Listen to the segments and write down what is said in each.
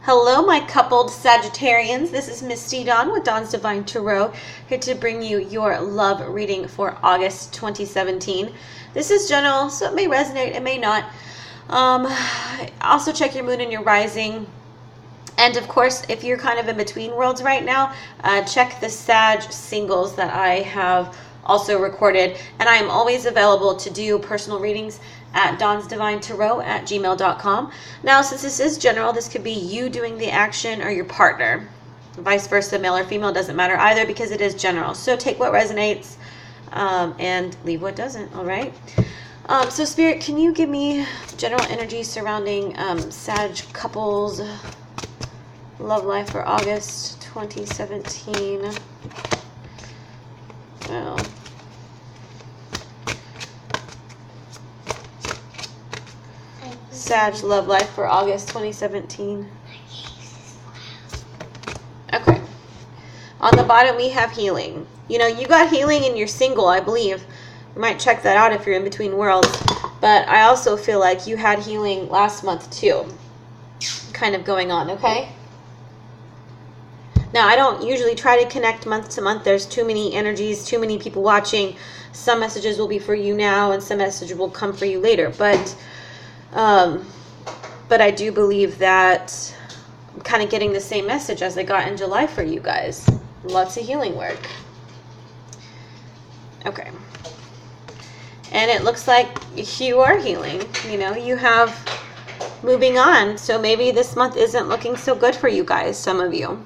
Hello, my coupled Sagittarians. This is Misty Dawn with Dawn's Divine Tarot, here to bring you your love reading for August 2017. This is general, so it may resonate, it may not. Also check your moon and your rising. And of course, if you're kind of in between worlds right now, check the Sag singles that I have also recorded. And I am always available to do personal readings at dawnsdivinetarot@gmail.com. Now, since this is general, this could be you doing the action or your partner. Vice versa, male or female, doesn't matter either because it is general. So take what resonates and leave what doesn't, all right? So Spirit, can you give me general energy surrounding Sag couples love life for August 2017? Well, Sag love life for August 2017. Okay. On the bottom, we have healing. You know, you got healing in your single, I believe. You might check that out if you're in between worlds. But I also feel like you had healing last month, too. Kind of going on, okay? Now, I don't usually try to connect month to month. There's too many energies, too many people watching. Some messages will be for you now, and some messages will come for you later. But I do believe that I'm kind of getting the same message as I got in July for you guys. Lots of healing work. Okay. And it looks like you are healing. You know, you have moving on. So maybe this month isn't looking so good for you guys, some of you.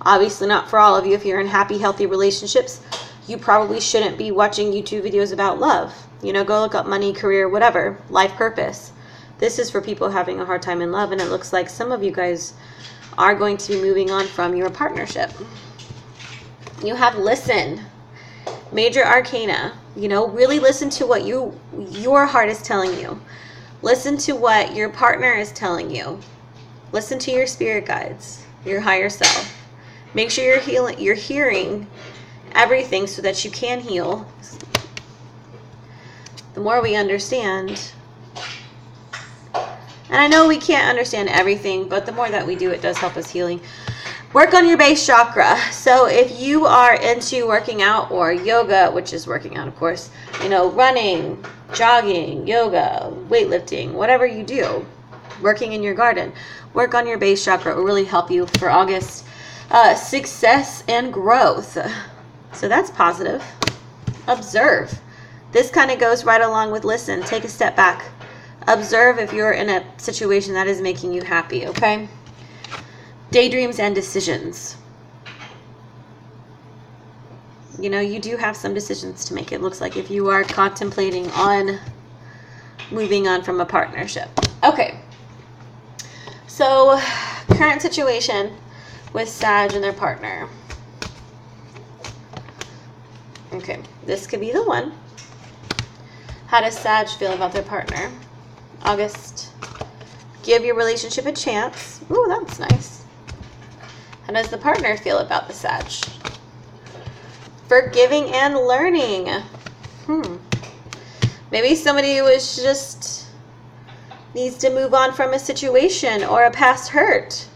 Obviously not for all of you. If you're in happy, healthy relationships, you probably shouldn't be watching YouTube videos about love. You know, go look up money, career, whatever, life purpose. This is for people having a hard time in love, and it looks like some of you guys are going to be moving on from your partnership. You have listen, major arcana. You know, really listen to what your heart is telling you. Listen to what your partner is telling you. Listen to your spirit guides, your higher self. Make sure you're hearing everything so that you can heal. The more we understand, and I know we can't understand everything, but the more that we do, it does help us healing. Work on your base chakra. So if you are into working out or yoga, which is working out, of course, you know, running, jogging, yoga, weightlifting, whatever you do, working in your garden, work on your base chakra. It will really help you for August. Success and growth. So that's positive. Observe. This kind of goes right along with listen. Take a step back. Observe if you're in a situation that is making you happy, okay? Daydreams and decisions. You know, you do have some decisions to make. It looks like if you are contemplating on moving on from a partnership. Okay. So, current situation with Sag and their partner. Okay, this could be the one. How does Sag feel about their partner? August. Give your relationship a chance. Ooh, that's nice. How does the partner feel about the Sag? Forgiving and learning. Maybe somebody who was just needs to move on from a situation or a past hurt.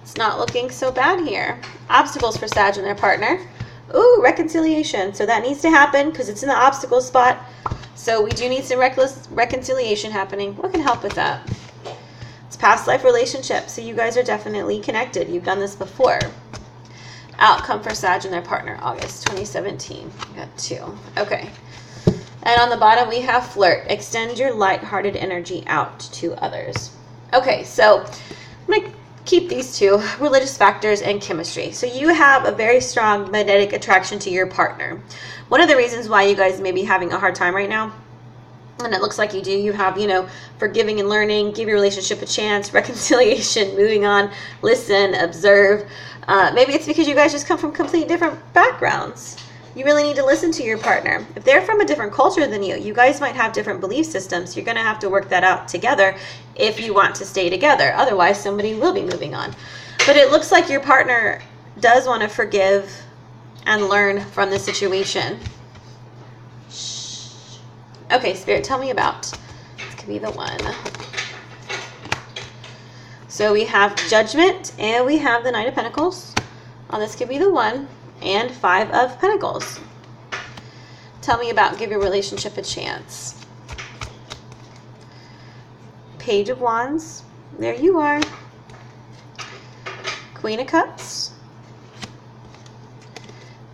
It's not looking so bad here. Obstacles for Sag and their partner. Ooh, reconciliation. So that needs to happen because it's in the obstacle spot. So we do need some reconciliation happening. What can help with that? It's past life relationship. So you guys are definitely connected. You've done this before. Outcome for Sag and their partner, August 2017. We got 2. Okay. And on the bottom, we have flirt. Extend your lighthearted energy out to others. Okay, so I'm going to keep these 2, religious factors and chemistry. So you have a very strong magnetic attraction to your partner. One of the reasons why you guys may be having a hard time right now, and it looks like you do, you have, you know, forgiving and learning, give your relationship a chance, reconciliation, moving on, listen, observe. Maybe it's because you guys just come from completely different backgrounds. You really need to listen to your partner. If they're from a different culture than you guys might have different belief systems. You're going to have to work that out together if you want to stay together. Otherwise, somebody will be moving on. But it looks like your partner does want to forgive and learn from the situation. Okay, Spirit, tell me about. This could be the one. So we have Judgment and we have the Knight of Pentacles. This could be the 1 and 5 of Pentacles. Tell me about give your relationship a chance. Page of Wands. There you are. Queen of Cups.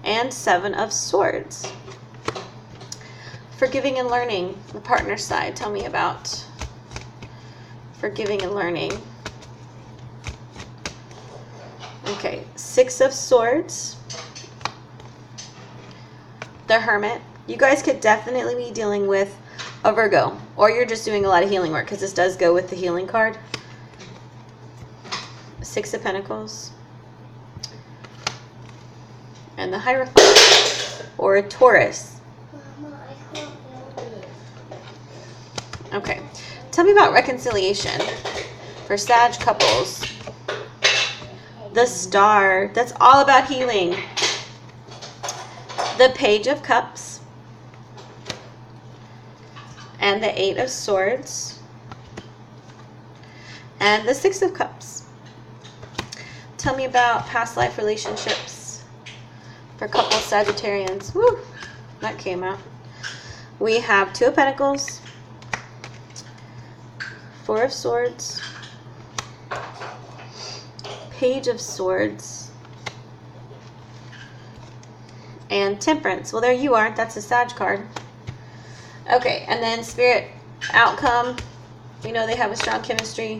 And 7 of Swords. Forgiving and learning. The partner side. Tell me about forgiving and learning. Okay, 6 of Swords. The Hermit. You guys could definitely be dealing with a Virgo, or you're just doing a lot of healing work, because this does go with the healing card. 6 of Pentacles. And the Hierophant, or a Taurus. Okay, tell me about reconciliation for Sag couples. The Star, that's all about healing. The Page of Cups. And the 8 of Swords. And the 6 of Cups. Tell me about past life relationships for couple Sagittarians. Woo, that came out. We have 2 of Pentacles. 4 of Swords. Page of Swords. And Temperance. Well, there you are. That's a Sag card. Okay, and then Spirit outcome. We know they have a strong chemistry.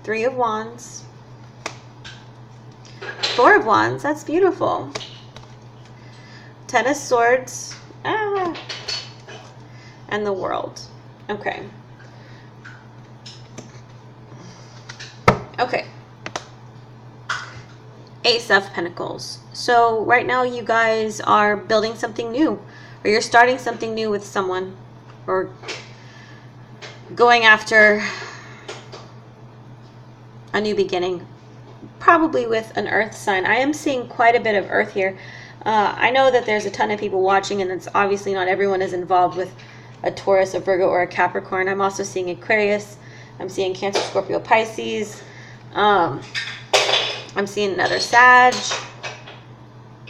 3 of Wands. 4 of Wands. That's beautiful. 10 of Swords. Ah. And the World. Okay. Okay. Ace of Pentacles. So right now you guys are building something new, or you're starting something new with someone, or going after a new beginning, probably with an earth sign. I am seeing quite a bit of earth here. I know that there's a ton of people watching, and it's obviously not everyone is involved with a Taurus, a Virgo, or a Capricorn. I'm also seeing Aquarius. I'm seeing Cancer, Scorpio, Pisces. I'm seeing another Sag,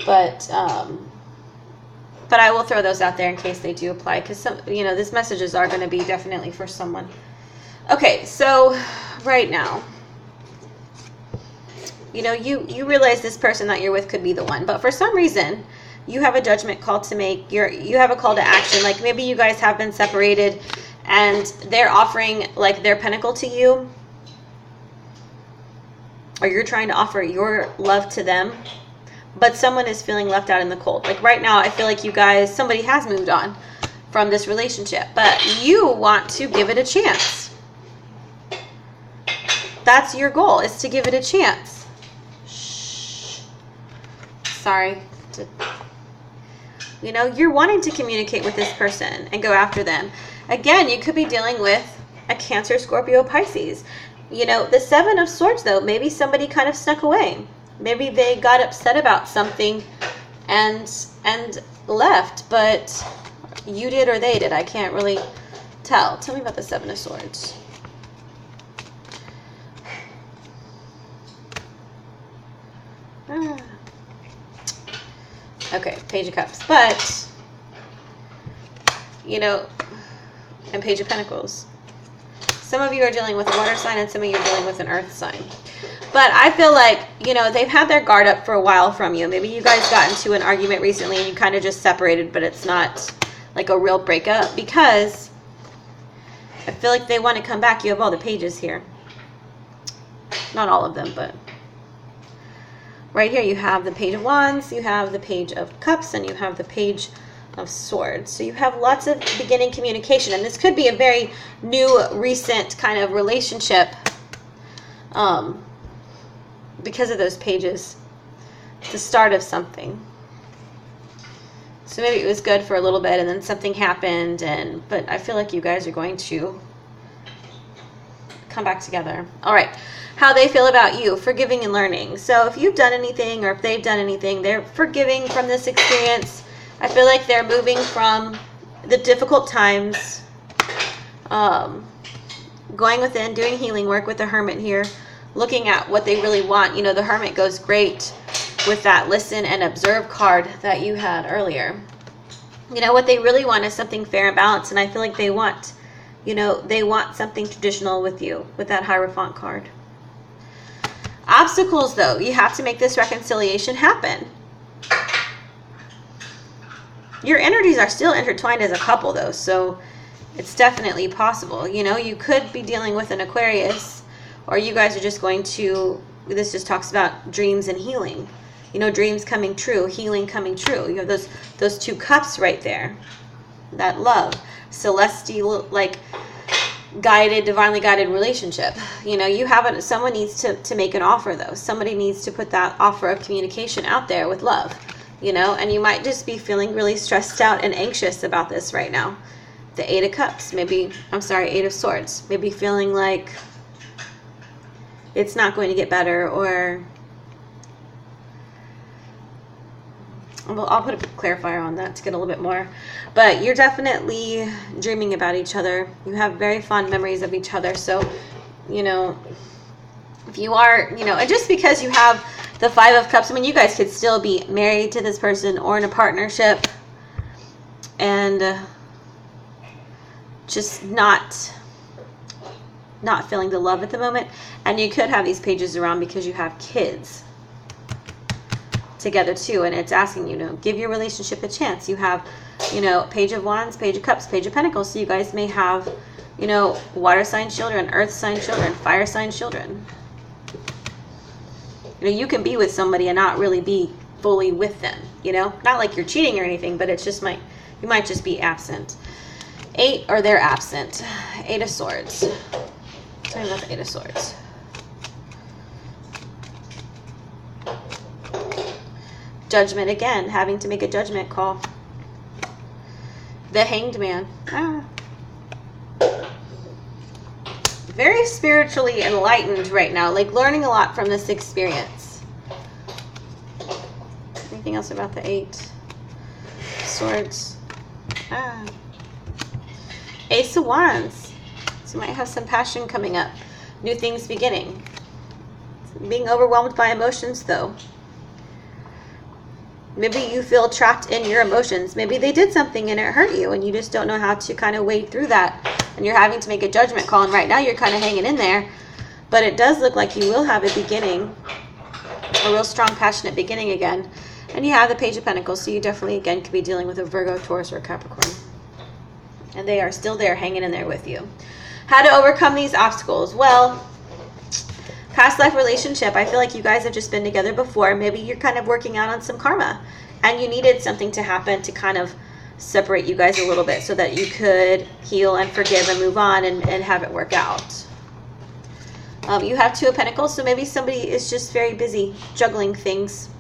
but I will throw those out there in case they do apply, because some, you know, these messages are going to be definitely for someone. Okay, so right now, you know, you realize this person that you're with could be the one, but for some reason you have a judgment call to make. You have a call to action. Like maybe you guys have been separated and they're offering like their pentacle to you, or you're trying to offer your love to them, but someone is feeling left out in the cold. Like right now, I feel like you guys, somebody has moved on from this relationship, but you want to give it a chance. That's your goal, is to give it a chance. Shh. Sorry. You know, you're wanting to communicate with this person and go after them. Again, you could be dealing with a Cancer, Scorpio, Pisces. You know, the 7 of Swords, though, maybe somebody kind of snuck away. Maybe they got upset about something and left, but you did or they did. I can't really tell. Tell me about the 7 of Swords. Okay, Page of Cups. But, you know, and Page of Pentacles. Some of you are dealing with a water sign and some of you are dealing with an earth sign. But I feel like, you know, they've had their guard up for a while from you. Maybe you guys got into an argument recently and you kind of just separated, but it's not like a real breakup, because I feel like they want to come back. You have all the pages here. Not all of them, but right here you have the Page of Wands, you have the Page of Cups, and you have the Page of Swords. So you have lots of beginning communication, and this could be a very new, recent kind of relationship because of those pages. The start of something. So maybe it was good for a little bit and then something happened, but I feel like you guys are going to come back together. All right. How they feel about you, forgiving and learning. So if you've done anything or if they've done anything, they're forgiving from this experience. I feel like they're moving from the difficult times. going within, doing healing work with the Hermit here, looking at what they really want. You know, the Hermit goes great with that listen and observe card that you had earlier. You know, what they really want is something fair and balanced, and I feel like they want, you know, they want something traditional with you, with that Hierophant card. Obstacles, though, you have to make this reconciliation happen. Your energies are still intertwined as a couple, though, so it's definitely possible. You know, you could be dealing with an Aquarius, or you guys are just going to, this just talks about dreams and healing. You know, dreams coming true, healing coming true. You have those two cups right there. That love, celestial, like guided, divinely guided relationship. You know, you have it. Someone needs to make an offer, though. Somebody needs to put that offer of communication out there with love. You know, and you might just be feeling really stressed out and anxious about this right now. The Eight of Cups, maybe, I'm sorry, Eight of Swords. Maybe feeling like it's not going to get better, or, well, I'll put a clarifier on that to get a little bit more. But you're definitely dreaming about each other. You have very fond memories of each other. So, you know, if you are, you know, and just because you have the Five of Cups, I mean, you guys could still be married to this person or in a partnership and just not feeling the love at the moment. And you could have these pages around because you have kids together too, and it's asking you to give your relationship a chance. You have, you know, Page of Wands, Page of Cups, Page of Pentacles. So you guys may have, you know, water sign children, earth sign children, fire sign children. You know, you can be with somebody and not really be fully with them, you know, not like you're cheating or anything, but it's just you might just be absent. Eight, or they're absent. Eight of Swords. Tell me about the Eight of Swords. Judgment again, having to make a judgment call. The Hanged Man. Very spiritually enlightened right now, like learning a lot from this experience. Anything else about the Eight Swords? Ace of Wands. So you might have some passion coming up. New things beginning. Being overwhelmed by emotions, though. Maybe you feel trapped in your emotions. Maybe they did something and it hurt you and you just don't know how to kind of wade through that. And you're having to make a judgment call. And right now you're kind of hanging in there. But it does look like you will have a beginning. A real strong, passionate beginning again. And you have the Page of Pentacles. So you definitely, again, could be dealing with a Virgo, Taurus, or Capricorn. And they are still there, hanging in there with you. How to overcome these obstacles? Well, past life relationship. I feel like you guys have just been together before. Maybe you're kind of working out on some karma. And you needed something to happen to kind of separate you guys a little bit so that you could heal and forgive and move on and have it work out. You have Two of Pentacles. So maybe somebody is just very busy juggling things.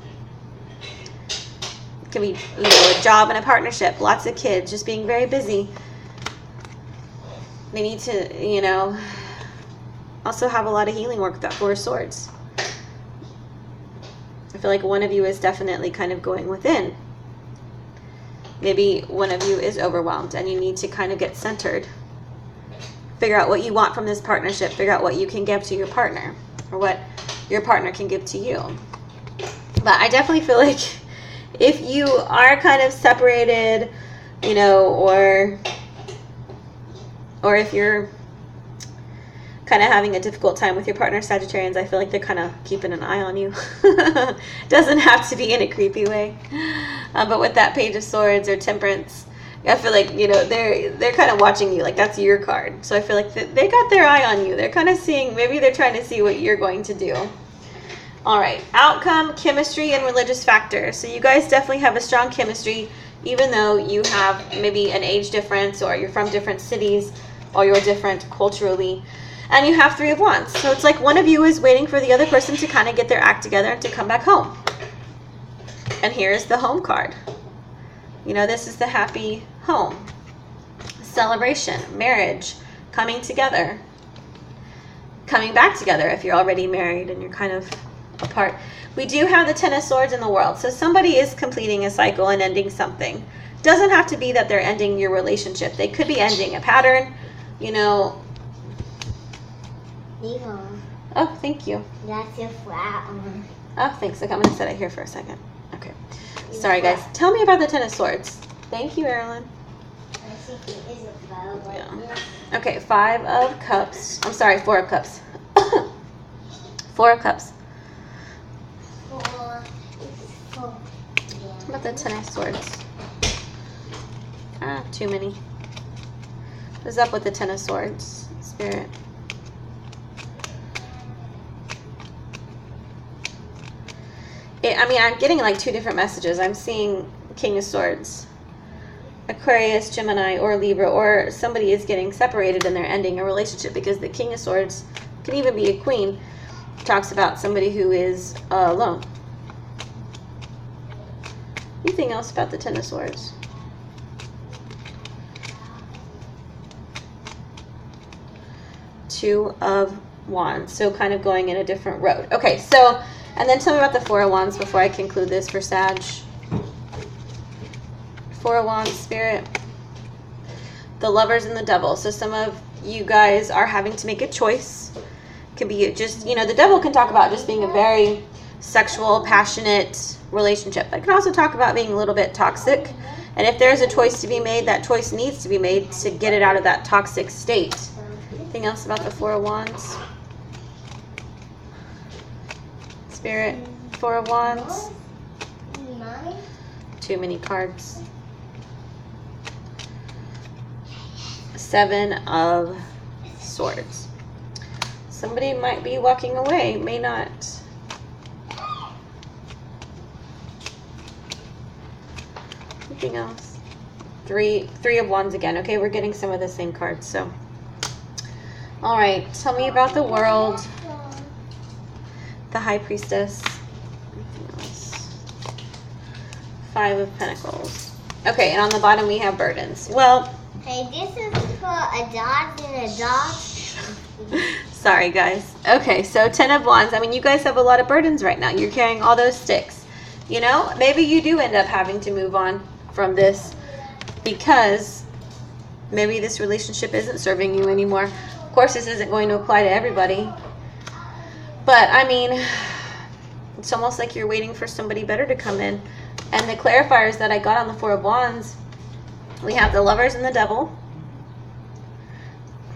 It can be, you know, a job and a partnership. Lots of kids. Just being very busy. They need to, you know, also have a lot of healing work with that Four of Swords. I feel like one of you is definitely kind of going within. Maybe one of you is overwhelmed and you need to kind of get centered. Figure out what you want from this partnership. Figure out what you can give to your partner or what your partner can give to you. But I definitely feel like if you are kind of separated, you know, or if you're kind of having a difficult time with your partner, Sagittarians, I feel like they're kind of keeping an eye on you. Doesn't have to be in a creepy way. But with that Page of Swords or Temperance, I feel like, you know, they're kind of watching you. Like, that's your card. So I feel like they got their eye on you. They're kind of seeing, maybe they're trying to see what you're going to do. All right. Outcome, chemistry, and religious factors. So you guys definitely have a strong chemistry, even though you have maybe an age difference or you're from different cities or you're different culturally. And you have Three of Wands. So it's like one of you is waiting for the other person to kind of get their act together and to come back home. And here's the home card. You know, this is the happy home. Celebration, marriage, coming together. Coming back together if you're already married and you're kind of apart. We do have the Ten of Swords in the world. So somebody is completing a cycle and ending something. Doesn't have to be that they're ending your relationship. They could be ending a pattern, you know. Oh, thank you. That's your flat one. Oh, thanks. Okay, I'm going to set it here for a second. Okay. Sorry, guys. Tell me about the Ten of Swords. Thank you, Erilyn. Yeah. Okay, 5 of Cups. I'm sorry, 4 of Cups. 4 of Cups. What about the Ten of Swords? Ah, too many. What's up with the Ten of Swords, Spirit? I mean, I'm getting like 2 different messages. I'm seeing King of Swords, Aquarius, Gemini, or Libra, or somebody is getting separated and they're ending a relationship, because the King of Swords can even be a queen. Talks about somebody who is alone. Anything else about the Ten of Swords? Two of Wands. So kind of going in a different road. Okay, so, and then tell me about the 4 of Wands before I conclude this for Sag. 4 of Wands, Spirit. The Lovers and the Devil. So some of you guys are having to make a choice. Could be just, you know, the Devil can talk about just being a very sexual, passionate relationship. But it can also talk about being a little bit toxic. And if there's a choice to be made, that choice needs to be made to get it out of that toxic state. Anything else about the 4 of Wands? Spirit, 4 of Wands. Too many cards. 7 of Swords. Somebody might be walking away, may not. Anything else? 3 of Wands again. Okay, we're getting some of the same cards, so. All right, tell me about the World. The High Priestess. Anything else? 5 of Pentacles. Okay, and on the bottom we have burdens. Well, hey, this is for a dog and a dog. Sorry, guys. Okay, so 10 of Wands. I mean, you guys have a lot of burdens right now. You're carrying all those sticks. You know, maybe you do end up having to move on from this because maybe this relationship isn't serving you anymore. Of course, this isn't going to apply to everybody. But, I mean, it's almost like you're waiting for somebody better to come in. And the clarifiers that I got on the 4 of Wands, we have the Lovers and the Devil.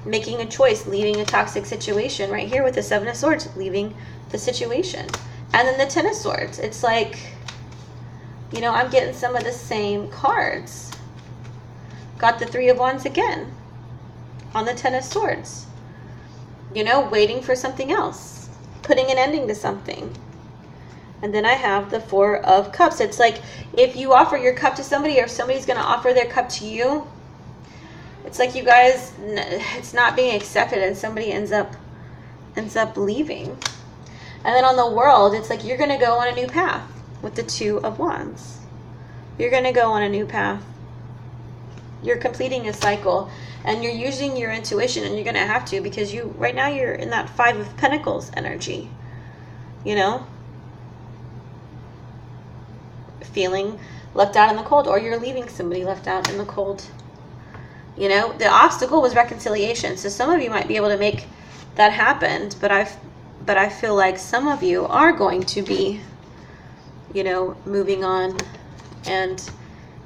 Making a choice, leaving a toxic situation. Right here with the 7 of Swords, leaving the situation. And then the 10 of Swords. It's like, you know, I'm getting some of the same cards. Got the 3 of Wands again on the 10 of Swords. You know, waiting for something else. Putting an ending to something. And then I have the 4 of Cups. It's like if you offer your cup to somebody or somebody's going to offer their cup to you, it's like you guys, it's not being accepted and somebody ends up leaving. And then on the World, it's like you're going to go on a new path with the 2 of Wands. You're going to go on a new path. You're completing a cycle and you're using your intuition, and you're going to have to because you right now you're in that 5 of Pentacles energy. You know? Feeling left out in the cold, or you're leaving somebody left out in the cold. You know, the obstacle was reconciliation. So some of you might be able to make that happen, but I feel like some of you are going to be, you know, moving on and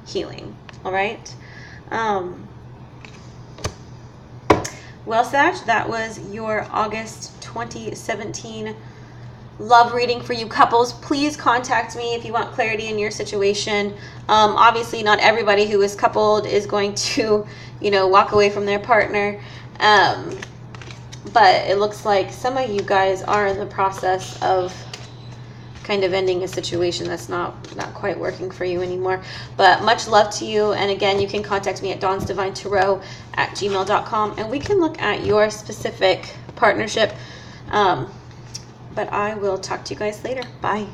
healing. All right. Well, Sag, that was your August 2017 love reading for you couples. Please contact me if you want clarity in your situation. Obviously, not everybody who is coupled is going to, you know, walk away from their partner. But it looks like some of you guys are in the process of kind of ending a situation that's not quite working for you anymore. But much love to you. And again, you can contact me at dawnsdivinetarot@gmail.com and we can look at your specific partnership. But I will talk to you guys later. Bye.